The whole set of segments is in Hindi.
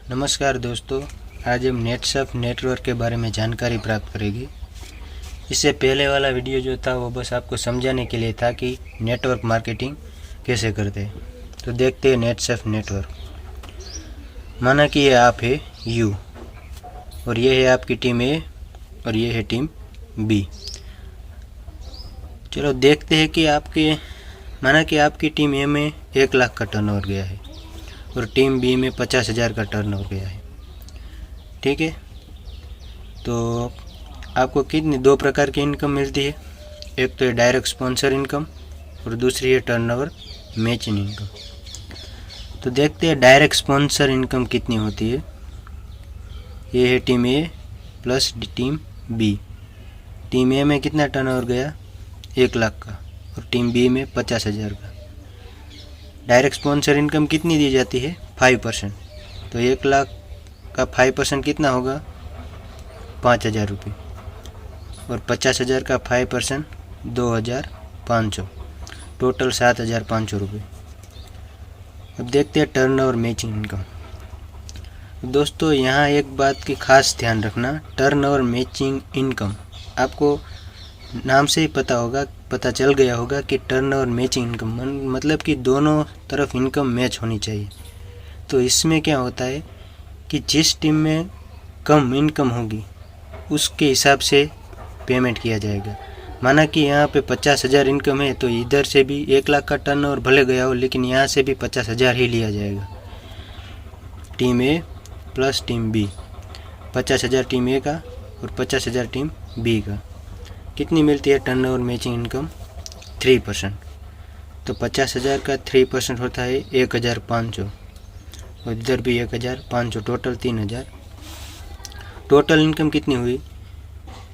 नमस्कार दोस्तों, आज हम नेटसर्फ नेटवर्क के बारे में जानकारी प्राप्त करेंगे। इससे पहले वाला वीडियो जो था वो बस आपको समझाने के लिए था कि नेटवर्क मार्केटिंग कैसे करते हैं। तो देखते हैं नेटसर्फ नेटवर्क। माना कि ये आप है यू और ये है आपकी टीम ए और ये है टीम बी। चलो देखते हैं कि माना कि आपकी टीम ए में 1 लाख का टर्नओवर गया है और टीम बी में 50,000 का टर्नओवर गया है। ठीक है, तो आपको कितनी 2 प्रकार की इनकम मिलती है। एक तो है डायरेक्ट स्पॉन्सर इनकम और दूसरी है टर्नओवर मैचिंग इनकम। तो देखते हैं डायरेक्ट स्पॉन्सर इनकम कितनी होती है। ये है टीम ए प्लस टीम बी। टीम ए में कितना टर्नओवर गया, 1 लाख का, और टीम बी में 50,000 का। डायरेक्ट स्पॉन्सर इनकम कितनी दी जाती है, 5%। तो 1 लाख का 5% कितना होगा, 5,000 रुपये, और 50,000 का 5% 2,500, टोटल 7,500 रुपये। अब देखते हैं टर्नओवर मैचिंग इनकम। दोस्तों यहाँ एक बात की खास ध्यान रखना, टर्नओवर मैचिंग इनकम आपको नाम से ही पता चल गया होगा कि टर्नओवर मैचिंग इनकम मतलब कि दोनों तरफ इनकम मैच होनी चाहिए। तो इसमें क्या होता है कि जिस टीम में कम इनकम होगी उसके हिसाब से पेमेंट किया जाएगा। माना कि यहाँ पे 50,000 इनकम है तो इधर से भी 1 लाख का टर्नओवर भले गया हो लेकिन यहाँ से भी 50,000 ही लिया जाएगा। टीम ए प्लस टीम बी, 50,000 टीम ए का और 50,000 टीम बी का। कितनी मिलती है टर्नओवर मैचिंग इनकम, 3%। तो 50,000 का 3% होता है 1,500 और इधर भी 1,500, टोटल 3,000। टोटल इनकम कितनी हुई,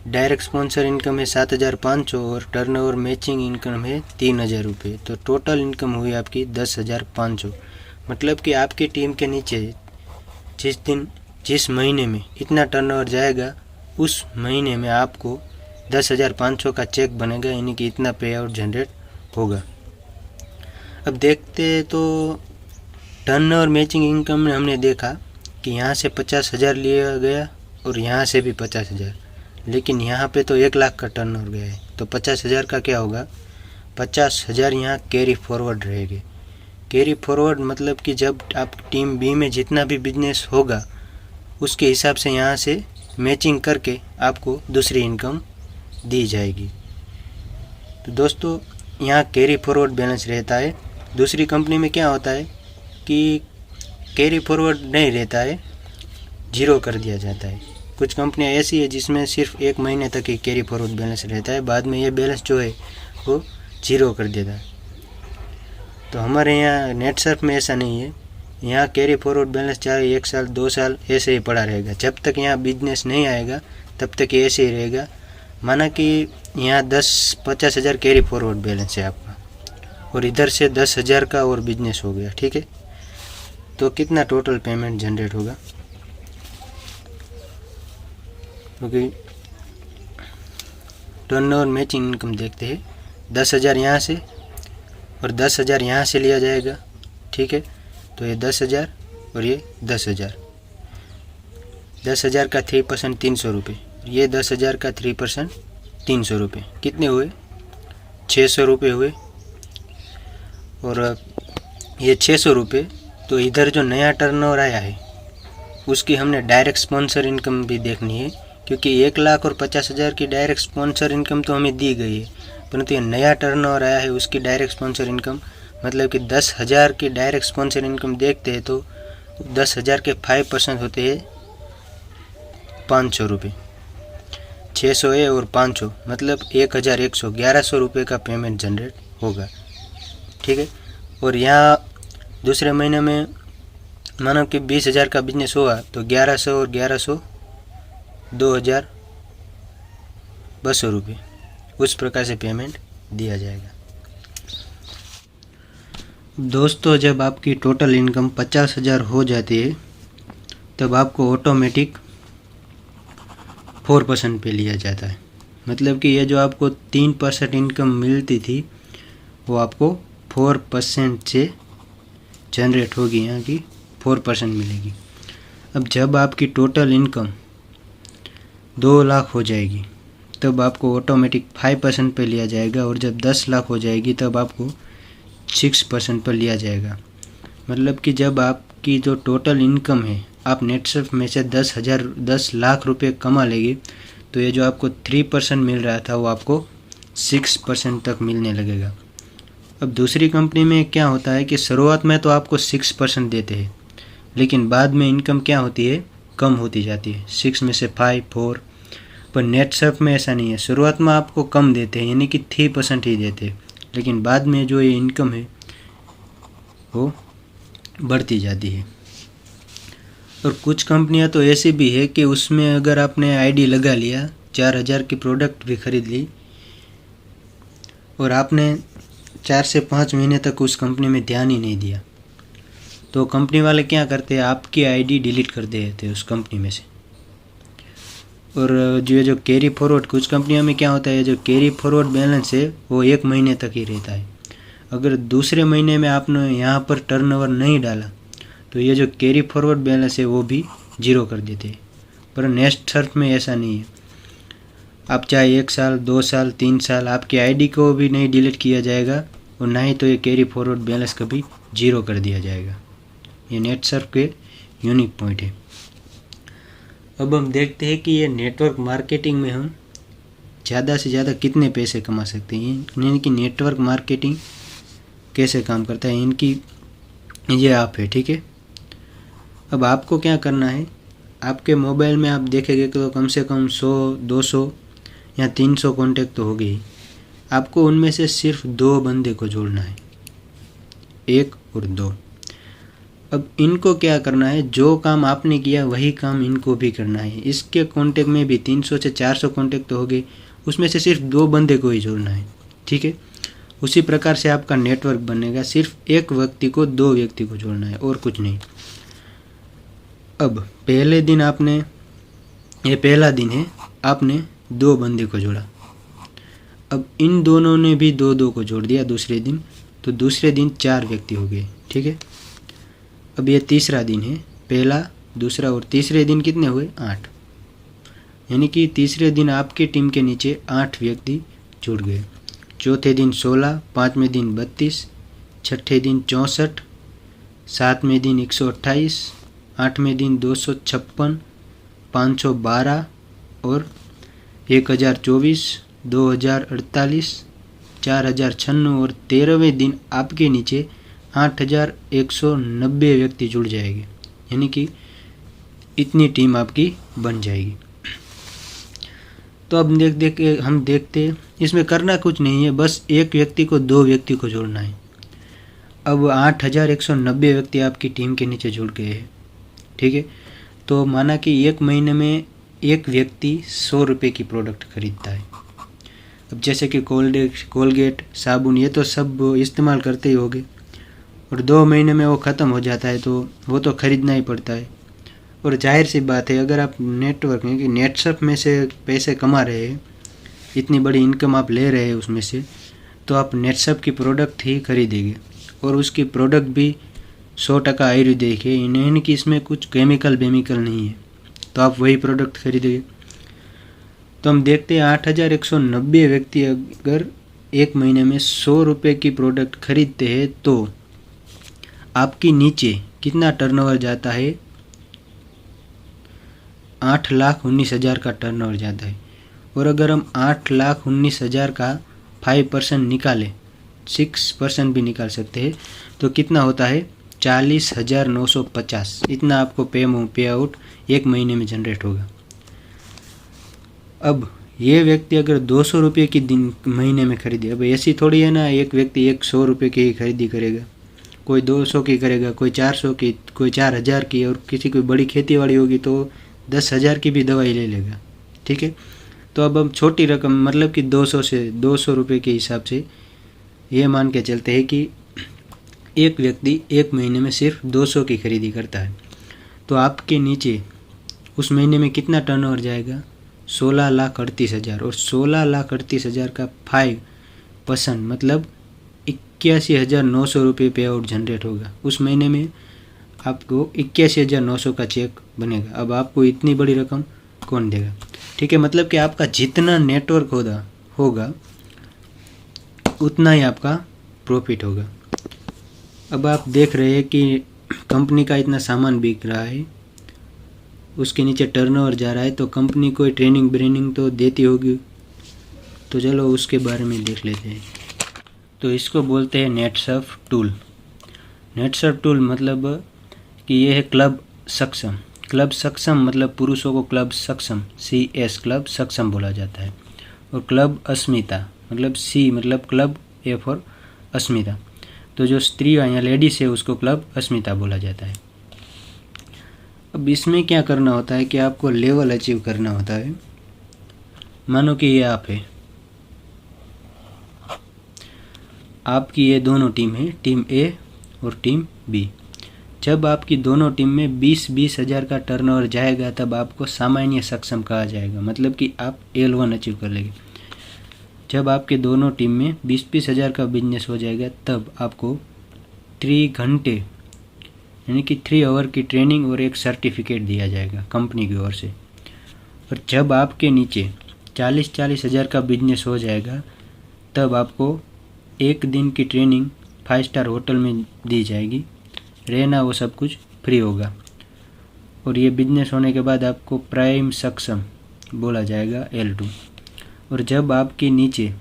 डायरेक्ट स्पॉन्सर इनकम है 7,500 और टर्नओवर मैचिंग इनकम है 3,000 रुपये। तो टोटल इनकम हुई आपकी 10,500। मतलब कि आपकी टीम के नीचे जिस महीने में इतना टर्नओवर जाएगा उस महीने में आपको 10,500 का चेक बनेगा, यानी कि इतना पे आउट जनरेट होगा। अब देखते तो टर्नओवर मैचिंग इनकम में हमने देखा कि यहाँ से 50,000 लिया गया और यहाँ से भी 50,000, लेकिन यहाँ पे तो 1 लाख का टर्नओवर गया है। तो 50,000 का क्या होगा, 50,000 यहाँ कैरी फॉरवर्ड रहेंगे। कैरी फॉरवर्ड मतलब कि जब आप टीम बी में जितना भी बिजनेस होगा उसके हिसाब से यहाँ से मैचिंग करके आपको दूसरी इनकम दी जाएगी। तो दोस्तों यहाँ कैरी फॉरवर्ड बैलेंस रहता है। दूसरी कंपनी में क्या होता है कि कैरी फॉरवर्ड नहीं रहता है, जीरो कर दिया जाता है। कुछ कंपनियाँ ऐसी है जिसमें सिर्फ 1 महीने तक ही कैरी फॉरवर्ड बैलेंस रहता है, बाद में ये बैलेंस जो है वो जीरो कर देता है। तो हमारे यहाँ नेटसर्फ में ऐसा नहीं है। यहाँ कैरी फॉरवर्ड बैलेंस चाहे 1 साल 2 साल ऐसे ही पड़ा रहेगा। जब तक यहाँ बिजनेस नहीं आएगा तब तक ये ऐसे ही रहेगा। माना कि यहाँ 50,000 कैरी फॉरवर्ड बैलेंस है आपका और इधर से 10,000 का और बिजनेस हो गया। ठीक है, तो कितना टोटल पेमेंट जनरेट होगा, क्योंकि टर्नओवर मैचिंग इनकम देखते हैं। 10,000 यहाँ से और 10,000 यहाँ से लिया जाएगा। ठीक है, तो ये 10,000 और ये 10,000। 10,000 का 3% 300 रुपये, ये 10,000 का 3% 300 रुपये, कितने हुए, 600 रुपये हुए। और ये 600 रुपये, तो इधर जो नया टर्नओवर आया है उसकी हमने डायरेक्ट स्पॉन्सर इनकम भी देखनी है, क्योंकि 1 लाख और 50,000 की डायरेक्ट स्पॉन्सर इनकम तो हमें दी गई है, परंतु ये नया टर्नओवर आया है उसकी डायरेक्ट स्पॉन्सर इनकम मतलब कि 10,000 की डायरेक्ट स्पॉन्सर इनकम देखते हैं तो 10,000 के 5% होते हैं 500 रुपये। 600 है और 500 मतलब 1,100, 1,100 रुपये का पेमेंट जनरेट होगा। ठीक है, और यहाँ दूसरे महीने में मानो कि 20,000 का बिजनेस हुआ तो 1,100 और 1,100 2,200 रुपये, उस प्रकार से पेमेंट दिया जाएगा। दोस्तों जब आपकी टोटल इनकम 50,000 हो जाती है तब आपको ऑटोमेटिक 4% पे लिया जाता है। मतलब कि ये जो आपको 3% इनकम मिलती थी वो आपको 4% से जनरेट होगी, यहाँ की 4% मिलेगी। अब जब आपकी टोटल इनकम 2 लाख हो जाएगी तब आपको ऑटोमेटिक 5% पे लिया जाएगा, और जब 10 लाख हो जाएगी तब आपको 6% पर लिया जाएगा। मतलब कि जब आपकी जो टोटल इनकम है, आप नेटसर्फ में से 10 लाख रुपए कमा लेंगे तो ये जो आपको 3% मिल रहा था वो आपको 6% तक मिलने लगेगा। अब दूसरी कंपनी में क्या होता है कि शुरुआत में तो आपको 6% देते हैं, लेकिन बाद में इनकम क्या होती है, कम होती जाती है, 6 में से 5, 4। पर नेटसर्फ में ऐसा नहीं है, शुरुआत में आपको कम देते हैं, यानी कि 3% ही देते हैं, लेकिन बाद में जो ये इनकम है वो बढ़ती जाती है। और कुछ कंपनियां तो ऐसी भी है कि उसमें अगर आपने आईडी लगा लिया, 4000 की प्रोडक्ट भी खरीद ली और आपने 4 से 5 महीने तक उस कंपनी में ध्यान ही नहीं दिया, तो कंपनी वाले क्या करते हैं, आपकी आईडी डिलीट कर देते हैं उस कंपनी में से। और जो कैरी फॉरवर्ड, कुछ कंपनियों में क्या होता है, जो कैरी फॉरवर्ड बैलेंस है वो 1 महीने तक ही रहता है। अगर दूसरे महीने में आपने यहाँ पर टर्नओवर नहीं डाला तो ये जो कैरी फॉरवर्ड बैलेंस है वो भी 0 कर देते हैं। पर नेटसर्फ में ऐसा नहीं है, आप चाहे 1 साल, 2 साल, 3 साल आपकी आईडी को भी नहीं डिलीट किया जाएगा और ना ही तो ये कैरी फॉरवर्ड बैलेंस कभी 0 कर दिया जाएगा। ये नेटसर्फ के यूनिक पॉइंट है। अब हम देखते हैं कि ये नेटवर्क मार्केटिंग में हम ज़्यादा से ज़्यादा कितने पैसे कमा सकते हैं, यानी कि नेटवर्क मार्केटिंग कैसे काम करता है। इनकी ये ऐप है, ठीक है। अब आपको क्या करना है, आपके मोबाइल में आप देखेंगे तो कम से कम 100, 200 या 300 कॉन्टैक्ट तो हो गए ही। आपको उनमें से सिर्फ 2 बंदे को जोड़ना है, 1 और 2। अब इनको क्या करना है, जो काम आपने किया वही काम इनको भी करना है। इसके कॉन्टैक्ट में भी 300 से 400 कॉन्टैक्ट तो हो गए, उसमें से सिर्फ 2 बंदे को ही जोड़ना है, ठीक है। उसी प्रकार से आपका नेटवर्क बनेगा, सिर्फ एक व्यक्ति को 2 व्यक्ति को जोड़ना है और कुछ नहीं। अब पहले दिन आपने, ये पहला दिन है, आपने 2 बंदे को जोड़ा। अब इन दोनों ने भी 2-2 को जोड़ दिया दूसरे दिन, तो दूसरे दिन 4 व्यक्ति हो गए, ठीक है। अब ये तीसरा दिन है, पहला, दूसरा और तीसरे दिन कितने हुए, 8। यानी कि तीसरे दिन आपकी टीम के नीचे 8 व्यक्ति जुड़ गए। चौथे दिन 16, पाँचवें दिन 32, छठे दिन 64, सातवें दिन 128, आठवें दिन 256, 512 और 1024, 2048, 4096 और 13वें दिन आपके नीचे 8190 व्यक्ति जुड़ जाएंगे, यानी कि इतनी टीम आपकी बन जाएगी। तो अब हम देखते हैं, इसमें करना कुछ नहीं है, बस एक व्यक्ति को 2 व्यक्ति को जोड़ना है। अब 8190 व्यक्ति आपकी टीम के नीचे जुड़ गए हैं, ठीक है। तो माना कि 1 महीने में एक व्यक्ति 100 रुपये की प्रोडक्ट खरीदता है। अब जैसे कि कोलगेट, साबुन, ये तो सब इस्तेमाल करते ही होंगे, और 2 महीने में वो ख़त्म हो जाता है तो वो तो ख़रीदना ही पड़ता है। और जाहिर सी बात है, अगर आप नेटवर्क में कि नेटसर्फ में से पैसे कमा रहे हैं, इतनी बड़ी इनकम आप ले रहे हैं उसमें से, तो आप नेटसर्फ की प्रोडक्ट ही खरीदेंगे, और उसकी प्रोडक्ट भी 100% आयुर्वेदिक है, यानी कि इसमें कुछ केमिकल नहीं है, तो आप वही प्रोडक्ट खरीदेंगे। तो हम देखते हैं 8190 व्यक्ति अगर 1 महीने में 100 रुपये की प्रोडक्ट खरीदते हैं तो आपकी नीचे कितना टर्नओवर जाता है, 8,19,000 का टर्नओवर जाता है। और अगर हम 8,19,000 का 5% निकालें, 6% भी निकाल सकते हैं, तो कितना होता है, 40,950। इतना आपको पे आउट 1 महीने में जनरेट होगा। अब ये व्यक्ति अगर 200 रुपये की महीने में खरीदे, अब ऐसी थोड़ी है ना, एक व्यक्ति 100 रुपये की खरीदी करेगा, कोई 200 की करेगा, कोई 400 की, कोई 4000 की, और किसी कोई बड़ी खेती वाड़ी होगी तो 10,000 की भी दवाई ले लेगा, ठीक है। तो अब हम छोटी रकम, मतलब कि 200 रुपये के हिसाब से ये मान के चलते हैं कि एक व्यक्ति 1 महीने में सिर्फ 200 की खरीदी करता है, तो आपके नीचे उस महीने में कितना टर्नओवर जाएगा, 16,38,000। और 16,38,000 का 5% मतलब 81,900 रुपये पे आउट जनरेट होगा। उस महीने में आपको 81,900 का चेक बनेगा। अब आपको इतनी बड़ी रकम कौन देगा? ठीक है, मतलब कि आपका जितना नेटवर्क होगा उतना ही आपका प्रॉफिट होगा। अब आप देख रहे हैं कि कंपनी का इतना सामान बिक रहा है, उसके नीचे टर्नओवर जा रहा है, तो कंपनी कोई ट्रेनिंग तो देती होगी। तो चलो उसके बारे में देख लेते हैं। तो इसको बोलते हैं नेटसर्फ टूल। नेटसर्फ टूल मतलब कि ये है क्लब सक्षम। क्लब सक्षम मतलब पुरुषों को क्लब सक्षम, CS क्लब सक्षम बोला जाता है। और क्लब अस्मिता मतलब C मतलब क्लब A फॉर अस्मिता। तो जो स्त्री या लेडीज है उसको क्लब अस्मिता बोला जाता है। अब इसमें क्या करना होता है कि आपको लेवल अचीव करना होता है। मानो कि ये आप है, आपकी ये दोनों टीम है, टीम A और टीम B। जब आपकी दोनों टीम में 20-20 हज़ार का टर्नओवर जाएगा तब आपको सामान्य सक्षम कहा जाएगा, मतलब कि आप L1 अचीव कर लेंगे। जब आपके दोनों टीम में 20-20 हज़ार का बिजनेस हो जाएगा तब आपको 3 घंटे यानी कि 3 आवर की ट्रेनिंग और एक सर्टिफिकेट दिया जाएगा कंपनी की ओर से। और जब आपके नीचे 40-40 हज़ार का बिजनेस हो जाएगा तब आपको 1 दिन की ट्रेनिंग 5 स्टार होटल में दी जाएगी, रहना वो सब कुछ फ्री होगा। और ये बिजनेस होने के बाद आपको प्राइम सक्षम बोला जाएगा L2। और जब आपके नीचे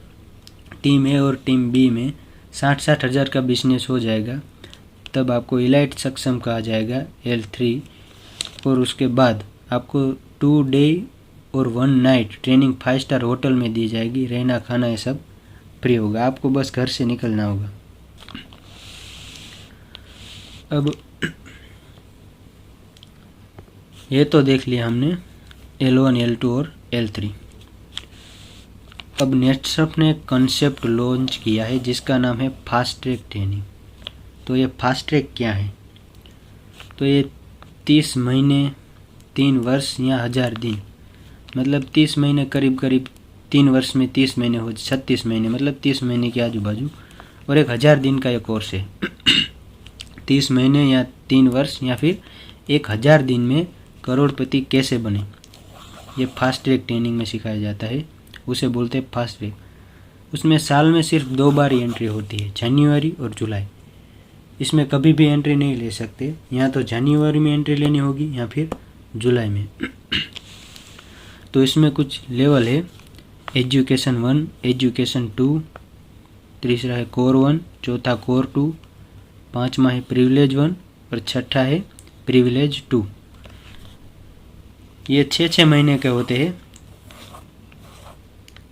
टीम A और टीम B में 60-60 हज़ार का बिजनेस हो जाएगा तब आपको इलाइट सक्षम कहा जाएगा L3। और उसके बाद आपको 2 डे और 1 नाइट ट्रेनिंग 5 स्टार होटल में दी जाएगी, रहना खाना ये सब फ्री होगा, आपको बस घर से निकलना होगा। अब ये तो देख लिया हमने L1, L2 और L3। अब नेटसर्फ ने कॉन्सेप्ट लॉन्च किया है जिसका नाम है फास्ट ट्रैक ट्रेनिंग। तो ये फास्ट ट्रैक क्या है? तो ये 30 महीने, 3 वर्ष या 1000 दिन, मतलब 30 महीने करीब 3 वर्ष में 30 महीने हो 36 महीने, मतलब 30 महीने के आजू बाजू, और 1000 दिन का ये कोर्स है। 30 महीने या 3 वर्ष या फिर 1000 दिन में करोड़पति कैसे बने, ये फास्ट ट्रैक ट्रेनिंग में सिखाया जाता है, उसे बोलते हैं फास्ट ट्रैक। उसमें साल में सिर्फ 2 बार ही एंट्री होती है, जनवरी और जुलाई। इसमें कभी भी एंट्री नहीं ले सकते, या तो जनवरी में एंट्री लेनी होगी या फिर जुलाई में। तो इसमें कुछ लेवल है, एजुकेशन 1, एजुकेशन 2, तीसरा है कोर 1, चौथा कोर 2, 5वां है प्रिविलेज 1 और 6ठा है प्रिविलेज 2। ये 6-6 महीने के होते हैं।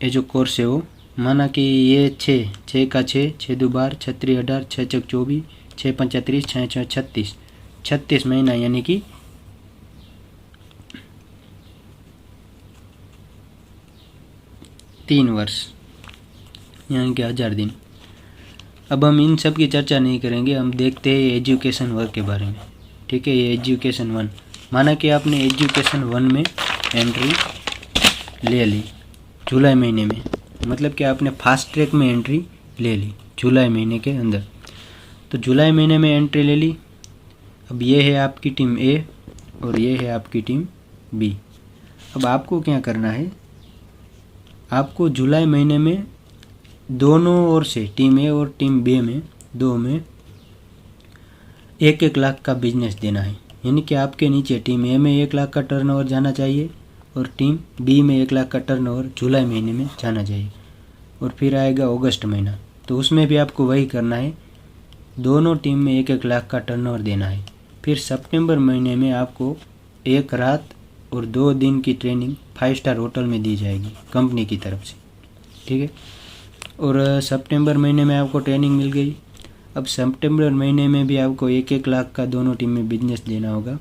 ये जो कोर्स है वो माना कि ये 6 का 6, 6 दो 12, 6 3 18, 6 चौक 24, 6 5 30, 6 6 36, 36 महीना यानी कि 3 वर्ष यानी कि 1000 दिन। अब हम इन सब की चर्चा नहीं करेंगे, हम देखते हैं एजुकेशन वर्क के बारे में। ठीक है, ये एजुकेशन 1, माना कि आपने एजुकेशन 1 में एंट्री ले ली जुलाई महीने में, मतलब कि आपने फास्ट ट्रैक में एंट्री ले ली जुलाई महीने के अंदर। तो जुलाई महीने में एंट्री ले ली। अब ये है आपकी टीम A और ये है आपकी टीम B। अब आपको क्या करना है, आपको जुलाई महीने में दोनों ओर से टीम A और टीम B में दो में 1-1 लाख का बिजनेस देना है। यानी कि आपके नीचे टीम A में 1 लाख का टर्नओवर जाना चाहिए और टीम B में 1 लाख का टर्नओवर जुलाई महीने में जाना चाहिए। और फिर आएगा अगस्त महीना, तो उसमें भी आपको वही करना है, दोनों टीम में 1-1 लाख का टर्नओवर देना है। फिर सितंबर महीने में आपको 1 रात और 2 दिन की ट्रेनिंग 5 स्टार होटल में दी जाएगी कंपनी की तरफ से। ठीक है, और सितंबर महीने में आपको ट्रेनिंग मिल गई। अब सितंबर महीने में भी आपको 1-1 लाख का दोनों टीम में बिजनेस देना होगा।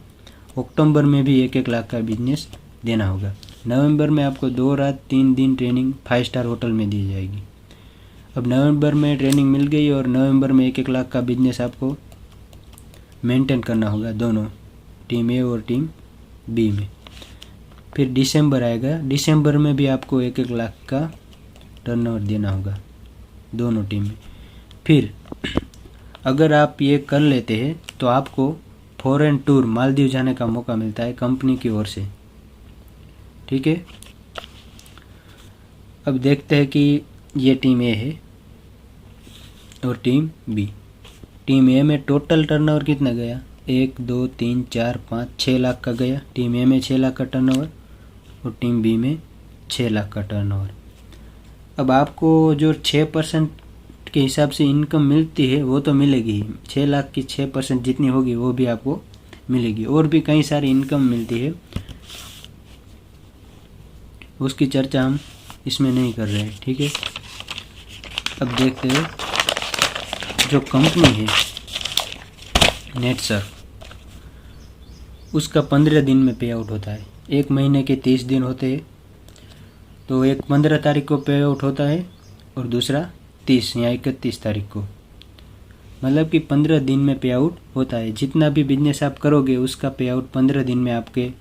अक्टूबर में भी 1-1 लाख का बिजनेस देना होगा। नवंबर में आपको 2 रात 3 दिन ट्रेनिंग 5 स्टार होटल में दी जाएगी। अब नवंबर में ट्रेनिंग मिल गई और नवंबर में 1-1 लाख का बिजनेस आपको मेंटेन करना होगा दोनों टीम A और टीम B में। फिर दिसंबर आएगा, दिसंबर में भी आपको 1-1 लाख का टर्नओवर देना होगा दोनों टीम में। फिर अगर आप ये कर लेते हैं तो आपको फॉरेन टूर मालदीव जाने का मौका मिलता है कंपनी की ओर से। ठीक है, अब देखते हैं कि ये टीम ए है और टीम बी। टीम ए में टोटल टर्नओवर कितना गया, 1 2 3 4 5 6 लाख का गया। टीम ए में 6 लाख का टर्नओवर और टीम बी में 6 लाख का टर्नओवर। अब आपको जो 6% के हिसाब से इनकम मिलती है वो तो मिलेगी ही, 6 लाख की 6% जितनी होगी वो भी आपको मिलेगी। और भी कई सारी इनकम मिलती है, उसकी चर्चा हम इसमें नहीं कर रहे हैं। ठीक है, अब देखते हैं जो कंपनी है नेटसर्फ, उसका 15 दिन में पे आउट होता है। एक महीने के 30 दिन होते हैं, तो एक 15 तारीख को पे आउट होता है और दूसरा 30 या 31 तारीख को। मतलब कि 15 दिन में पे आउट होता है। जितना भी बिजनेस आप करोगे उसका पे आउट 15 दिन में आपके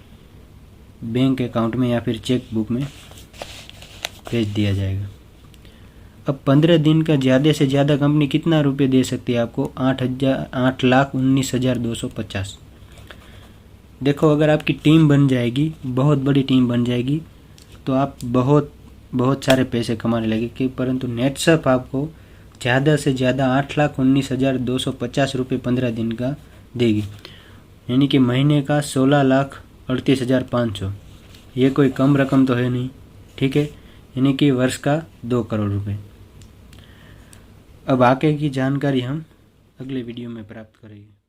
बैंक अकाउंट में या फिर चेक बुक में भेज दिया जाएगा। अब 15 दिन का ज़्यादा से ज़्यादा कंपनी कितना रुपए दे सकती है आपको, 8,19,250। देखो, अगर आपकी टीम बन जाएगी, बहुत बड़ी टीम बन जाएगी, तो आप बहुत सारे पैसे कमाने लगेंगे। परंतु नेटसर्फ आपको ज़्यादा से ज़्यादा 8,19,250 रुपये 15 दिन का देगी, यानी कि महीने का 16,38,500। ये कोई कम रकम तो है नहीं। ठीक है, यानी कि वर्ष का 2 करोड़ रुपए। अब आगे की जानकारी हम अगले वीडियो में प्राप्त करेंगे।